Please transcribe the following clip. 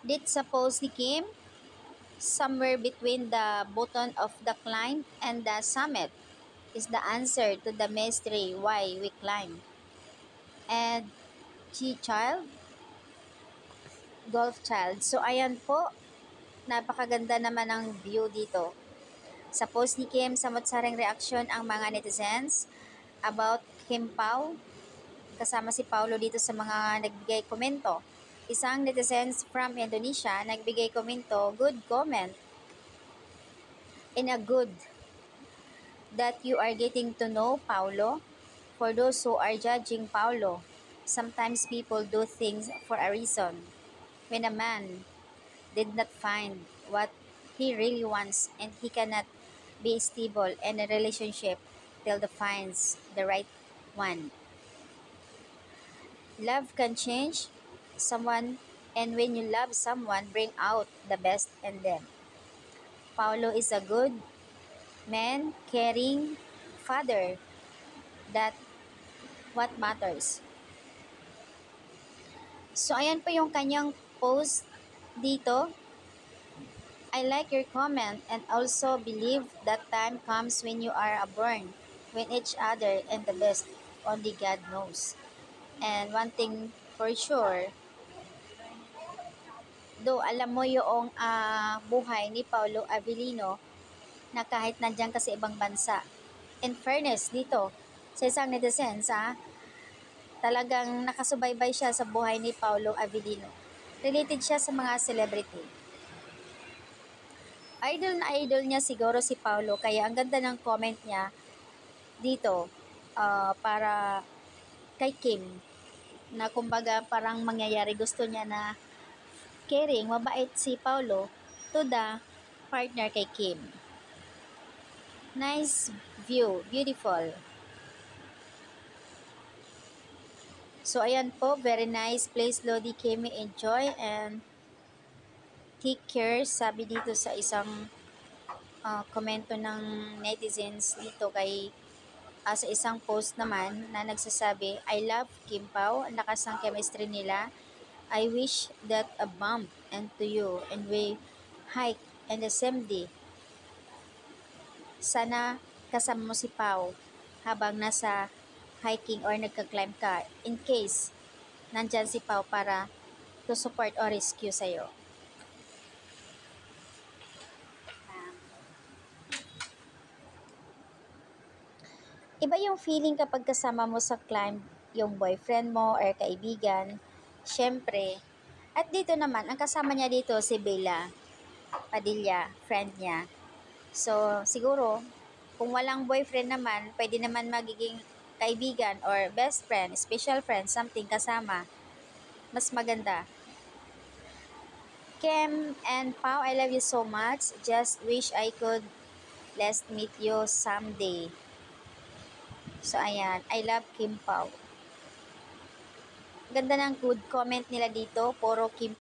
Did supposedly came somewhere between the bottom of the climb and the summit is the answer to the mystery why we climb. And G-Child, Golf Child. So ayan po, napakaganda naman ang view dito. Sa post ni Kim, samot-saring reaksyon ang mga netizens about Kim Pao. Kasama si Paulo dito sa mga nagbigay komento. Isang netizens from Indonesia nagbigay komento, good comment, in a good that you are getting to know Paulo. For those who are judging Paulo, sometimes people do things for a reason. When a man did not find what he really wants and he cannot be stable in a relationship till he finds the right one. Love can change someone, and when you love someone, bring out the best in them. Paulo is a good man, caring father. That what matters. So ayan po yung kanyang post dito. I like your comment and also believe that time comes when you are born, when each other and the best only God knows. And one thing for sure, though alam mo yung buhay ni Paulo Avellino na kahit nandiyan ka sa ibang bansa. In fairness dito, sa isang netizens talagang nakasubaybay siya sa buhay ni Paulo Avellino. Related siya sa mga celebrity. Idol na idol niya siguro si Paulo, kaya ang ganda ng comment niya dito para kay Kim na kumbaga parang mangyayari gusto niya na caring, mabait si Paulo to the partner kay Kim. Nice view, beautiful. So ayan po, very nice place Lodi Kimi, enjoy and take care, sabi dito sa isang komento ng netizens dito kay sa isang post naman na nagsasabi, I love Kim Pao, ang lakas ng chemistry nila. I wish that a bump into you and we hike in the same day. Sana kasama mo si Pao habang nasa hiking or nagka-climb ka in case nandyan si Pao para to support or rescue sa'yo. Iba yung feeling kapag kasama mo sa climb yung boyfriend mo or kaibigan. Siyempre, at dito naman, ang kasama niya dito si Bella Padilla, friend niya. So, siguro, kung walang boyfriend naman, pwede naman magiging kaibigan or best friend, special friend, something kasama. Mas maganda. Kim and Pao, I love you so much. Just wish I could let's meet you someday. So, ayan. I love Kim Pao. Ganda ng good comment nila dito. Puro Kim